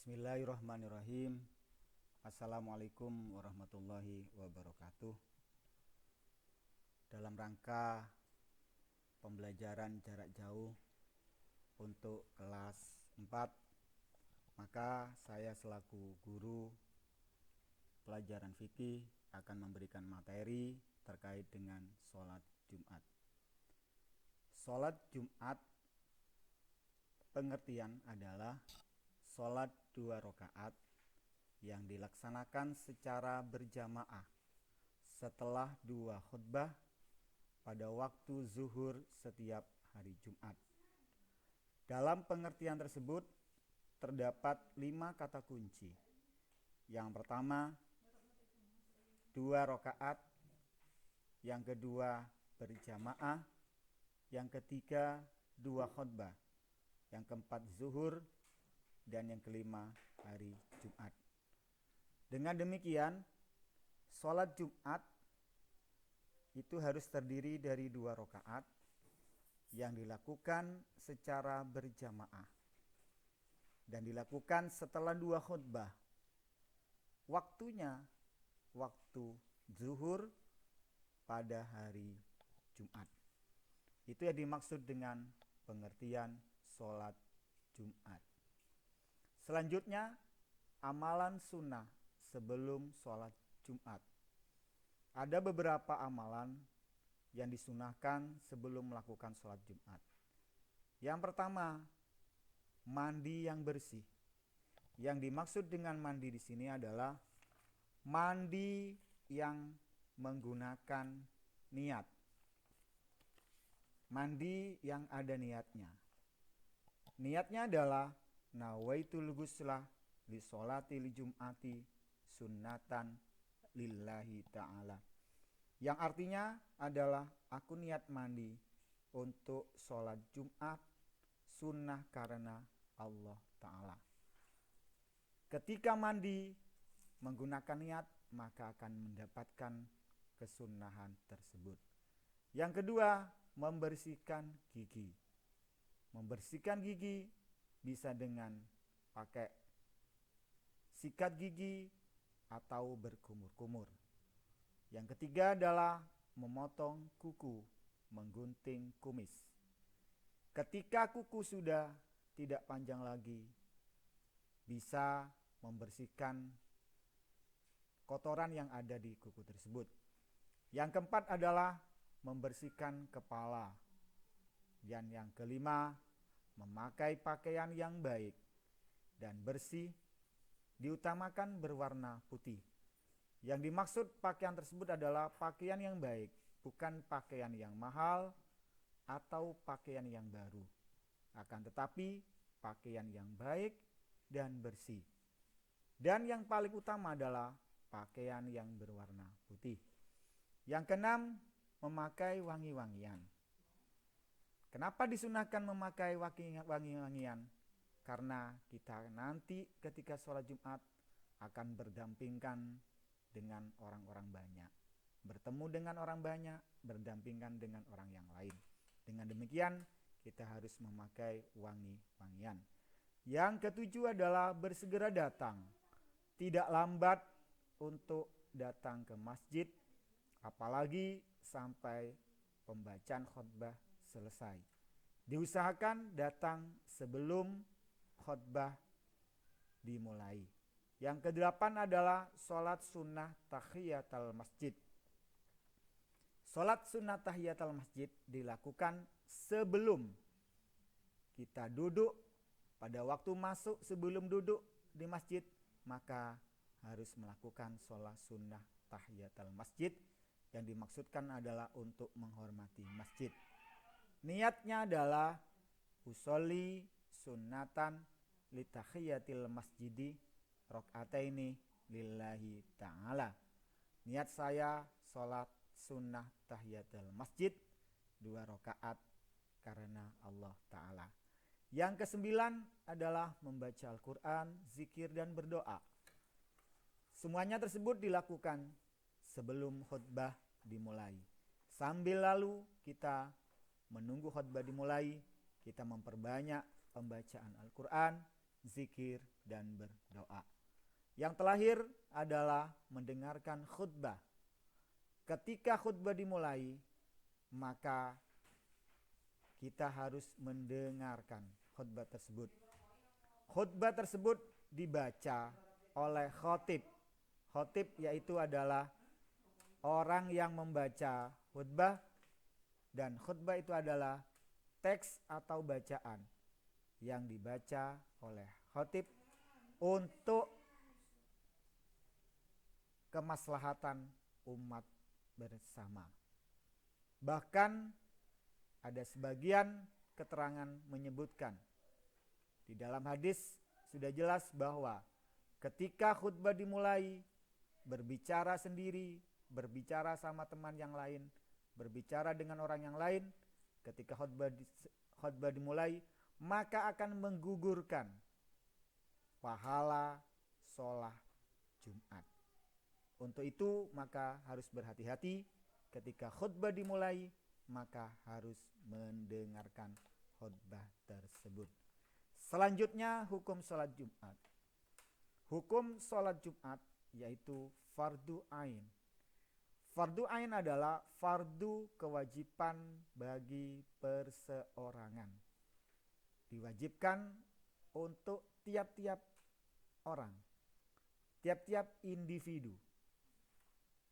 Bismillahirrahmanirrahim. Assalamualaikum warahmatullahi wabarakatuh. Dalam rangka pembelajaran jarak jauh untuk kelas 4, maka saya selaku guru pelajaran fikih akan memberikan materi terkait dengan sholat Jumat. Sholat Jumat pengertian adalah sholat 2 rakaat yang dilaksanakan secara berjamaah setelah 2 khutbah pada waktu zuhur setiap hari Jumat. Dalam pengertian tersebut terdapat 5 kata kunci. Yang pertama, 2 rakaat, yang kedua berjamaah, yang ketiga 2 khutbah, yang keempat zuhur, dan yang kelima hari Jumat. Dengan demikian, sholat Jumat itu harus terdiri dari 2 rakaat yang dilakukan secara berjamaah dan dilakukan setelah 2 khutbah. Waktunya waktu zuhur pada hari Jumat. Itu yang dimaksud dengan pengertian sholat Jumat. Selanjutnya, amalan sunnah sebelum sholat Jumat. Ada beberapa amalan yang disunahkan sebelum melakukan sholat Jumat. Yang pertama, mandi yang bersih. Yang dimaksud dengan mandi di sini adalah mandi yang menggunakan niat. Mandi yang ada niatnya. Niatnya adalah nawaitul ghuslah li sholati li jum'ati sunnatan lillahi ta'ala. Yang artinya adalah aku niat mandi untuk sholat Jumat sunnah karena Allah Ta'ala. Ketika mandi menggunakan niat, maka akan mendapatkan kesunnahan tersebut. Yang kedua, membersihkan gigi. Membersihkan gigi bisa dengan pakai sikat gigi atau berkumur-kumur. Yang ketiga adalah memotong kuku, menggunting kumis. Ketika kuku sudah tidak panjang lagi, bisa membersihkan kotoran yang ada di kuku tersebut. Yang keempat adalah membersihkan kepala. Dan yang kelima, memakai pakaian yang baik dan bersih, diutamakan berwarna putih. Yang dimaksud pakaian tersebut adalah pakaian yang baik, bukan pakaian yang mahal atau pakaian yang baru. Akan tetapi pakaian yang baik dan bersih. Dan yang paling utama adalah pakaian yang berwarna putih. Yang keenam, memakai wangi-wangian. Kenapa disunahkan memakai wangi-wangian? Karena kita nanti ketika sholat Jumat akan berdampingan dengan orang-orang banyak. Bertemu dengan orang banyak, berdampingan dengan orang yang lain. Dengan demikian, kita harus memakai wangi-wangian. Yang ketujuh adalah bersegera datang. Tidak lambat untuk datang ke masjid, apalagi sampai pembacaan khutbah selesai. Diusahakan datang sebelum khutbah dimulai. Yang kedelapan adalah sholat sunnah tahiyatul masjid. Sholat sunnah tahiyatul masjid dilakukan sebelum kita duduk. Pada waktu masuk sebelum duduk di masjid, maka harus melakukan sholat sunnah tahiyatul masjid. Yang dimaksudkan adalah untuk menghormati masjid. Niatnya adalah usolli sunnatan li tahiyatil masjidi rakaataini lillahi ta'ala. Niat saya sholat sunnah tahiyatul masjid 2 rakaat karena Allah Ta'ala. Yang kesembilan adalah membaca Al-Quran, zikir dan berdoa. Semuanya tersebut dilakukan sebelum khutbah dimulai. Sambil lalu kita menunggu khutbah dimulai, kita memperbanyak pembacaan Al-Quran, zikir, dan berdoa. Yang terakhir adalah mendengarkan khutbah. Ketika khutbah dimulai, maka kita harus mendengarkan khutbah tersebut. Khutbah tersebut dibaca oleh khatib. Khatib yaitu adalah orang yang membaca khutbah, dan khutbah itu adalah teks atau bacaan yang dibaca oleh khatib untuk kemaslahatan umat bersama. Bahkan ada sebagian keterangan menyebutkan di dalam hadis sudah jelas bahwa ketika khutbah dimulai, berbicara sendiri, berbicara sama teman yang lain, berbicara dengan orang yang lain, ketika khutbah dimulai, maka akan menggugurkan pahala sholat Jumat. Untuk itu maka harus berhati-hati ketika khutbah dimulai, maka harus mendengarkan khutbah tersebut. Selanjutnya hukum sholat Jumat. Hukum sholat Jumat yaitu fardu ain. Fardu ain adalah fardu kewajiban bagi perseorangan. Diwajibkan untuk tiap-tiap orang, tiap-tiap individu.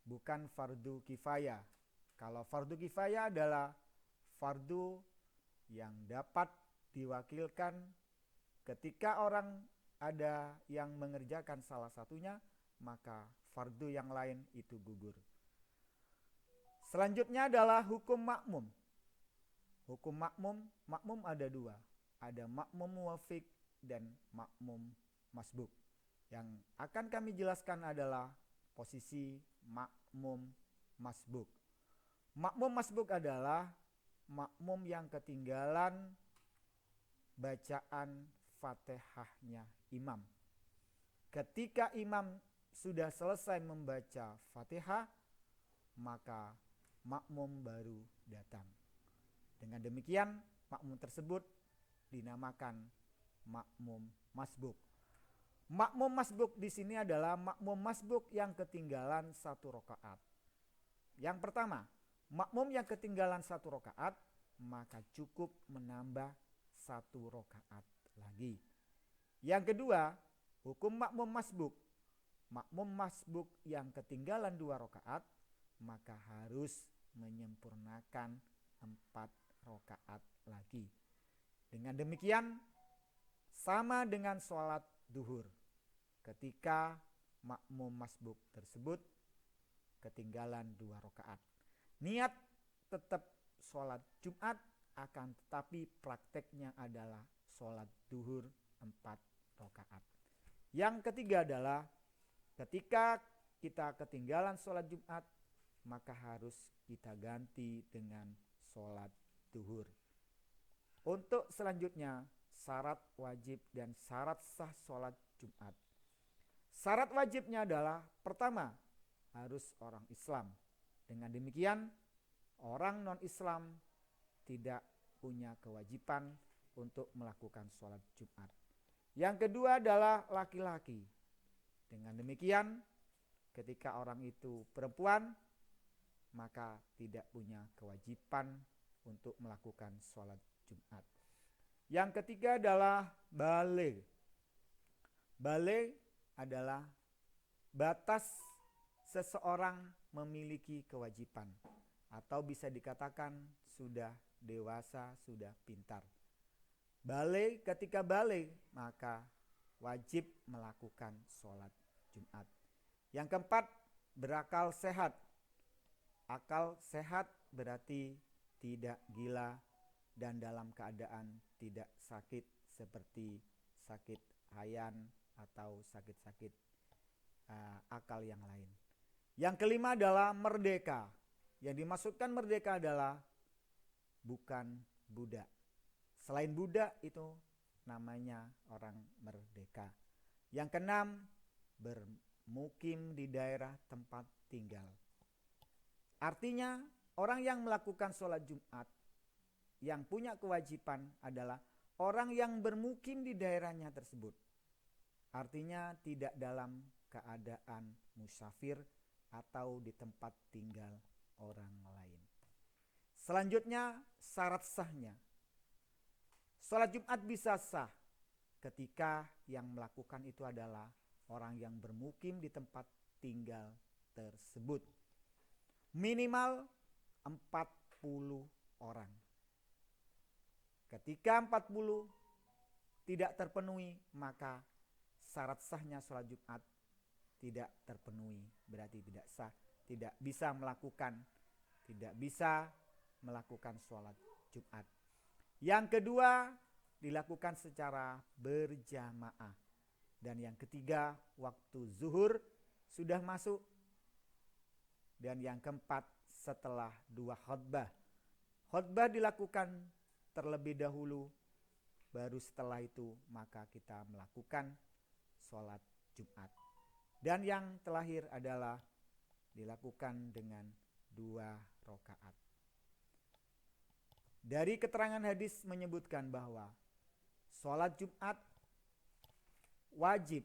Bukan fardu kifayah. Kalau fardu kifayah adalah fardu yang dapat diwakilkan ketika orang ada yang mengerjakan salah satunya, maka fardu yang lain itu gugur. Selanjutnya adalah hukum makmum. Hukum makmum ada dua. Ada makmum muwafiq dan makmum masbuk. Yang akan kami jelaskan adalah posisi makmum masbuk. Makmum masbuk adalah makmum yang ketinggalan bacaan Fatihahnya imam. Ketika imam sudah selesai membaca Fatihah, maka makmum baru datang. Dengan demikian, makmum tersebut dinamakan makmum masbuk. Makmum masbuk di sini adalah makmum masbuk yang ketinggalan 1 rakaat. Yang pertama, makmum yang ketinggalan 1 rakaat, maka cukup menambah 1 rakaat lagi. Yang kedua, hukum makmum masbuk. Makmum masbuk yang ketinggalan 2 rakaat, maka harus menyempurnakan 4 rakaat lagi. Dengan demikian sama dengan sholat duhur. Ketika makmum masbuk tersebut ketinggalan 2 rakaat, niat tetap sholat Jumat, akan tetapi prakteknya adalah sholat duhur 4 rakaat. Yang ketiga adalah ketika kita ketinggalan sholat Jumat, maka harus kita ganti dengan sholat duhur. Untuk selanjutnya, syarat wajib dan syarat sah sholat Jumat. Syarat wajibnya adalah pertama, harus orang Islam. Dengan demikian, orang non-Islam tidak punya kewajiban untuk melakukan sholat Jumat. Yang kedua adalah laki-laki. Dengan demikian, ketika orang itu perempuan, maka tidak punya kewajiban untuk melakukan sholat Jumat. Yang ketiga adalah baligh. Baligh adalah batas seseorang memiliki kewajiban, atau bisa dikatakan sudah dewasa, sudah pintar. Baligh, ketika baligh maka wajib melakukan sholat Jumat. Yang keempat, berakal sehat. Akal sehat berarti tidak gila dan dalam keadaan tidak sakit seperti sakit hayan atau sakit-sakit akal yang lain. Yang kelima adalah merdeka. Yang dimaksudkan merdeka adalah bukan budak. Selain budak itu namanya orang merdeka. Yang keenam, bermukim di daerah tempat tinggal. Artinya orang yang melakukan sholat Jumat yang punya kewajiban adalah orang yang bermukim di daerahnya tersebut. artinya tidak dalam keadaan musafir atau di tempat tinggal orang lain. Selanjutnya, syarat sahnya. Sholat Jumat bisa sah ketika yang melakukan itu adalah orang yang bermukim di tempat tinggal tersebut. Minimal 40 orang. Ketika 40 tidak terpenuhi, maka syarat sahnya sholat Jumat tidak terpenuhi. Berarti tidak sah, tidak bisa melakukan sholat Jumat. Yang kedua, dilakukan secara berjamaah. Dan yang ketiga, waktu zuhur sudah masuk. Dan yang keempat, setelah 2 khutbah. Khutbah dilakukan terlebih dahulu, baru setelah itu maka kita melakukan sholat Jumat. Dan yang terakhir adalah dilakukan dengan 2 rakaat. Dari keterangan hadis menyebutkan bahwa sholat Jumat wajib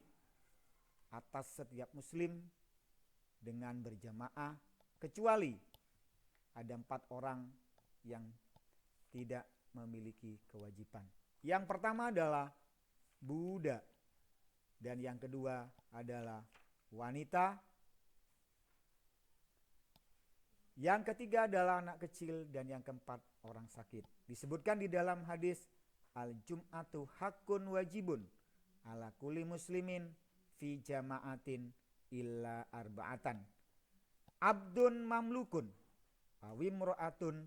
atas setiap muslim dengan berjamaah, kecuali ada 4 orang yang tidak memiliki kewajiban. Yang pertama adalah budak, dan yang kedua adalah wanita, yang ketiga adalah anak kecil, dan yang keempat orang sakit. Disebutkan di dalam hadis, al-jum'atu hakun wajibun ala kulli muslimin fi jama'atin illa arba'atan, abdun mamlukun awimro'atun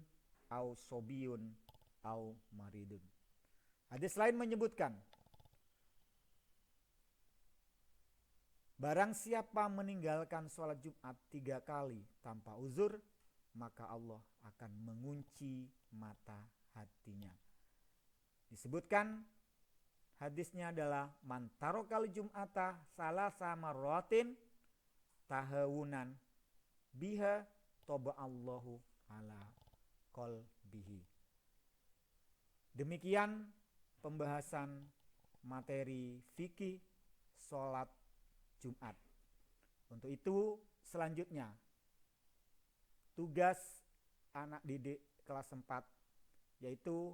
au sobiyun au maridun. Hadis lain menyebutkan, barang siapa meninggalkan sholat Jumat 3 kali tanpa uzur, maka Allah akan mengunci mata hatinya. Disebutkan hadisnya adalah man tarokal jum'ata salasa marratin tahawunan biha taba'allahu ala qalbihi. Demikian pembahasan materi fikih sholat Jumat. Untuk itu selanjutnya tugas anak didik kelas 4 yaitu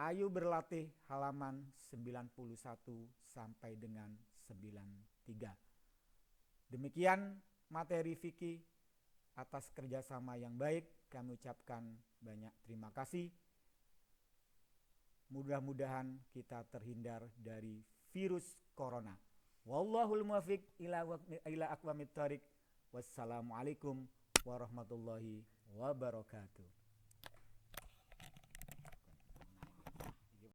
ayo berlatih halaman 91 sampai dengan 93. Demikian materi fikih. Atas kerjasama yang baik kami ucapkan banyak terima kasih. Mudah-mudahan kita terhindar dari virus corona. Wallahul muwaffiq ila aqwamit thoriq. Wassalamualaikum warahmatullahi wabarakatuh.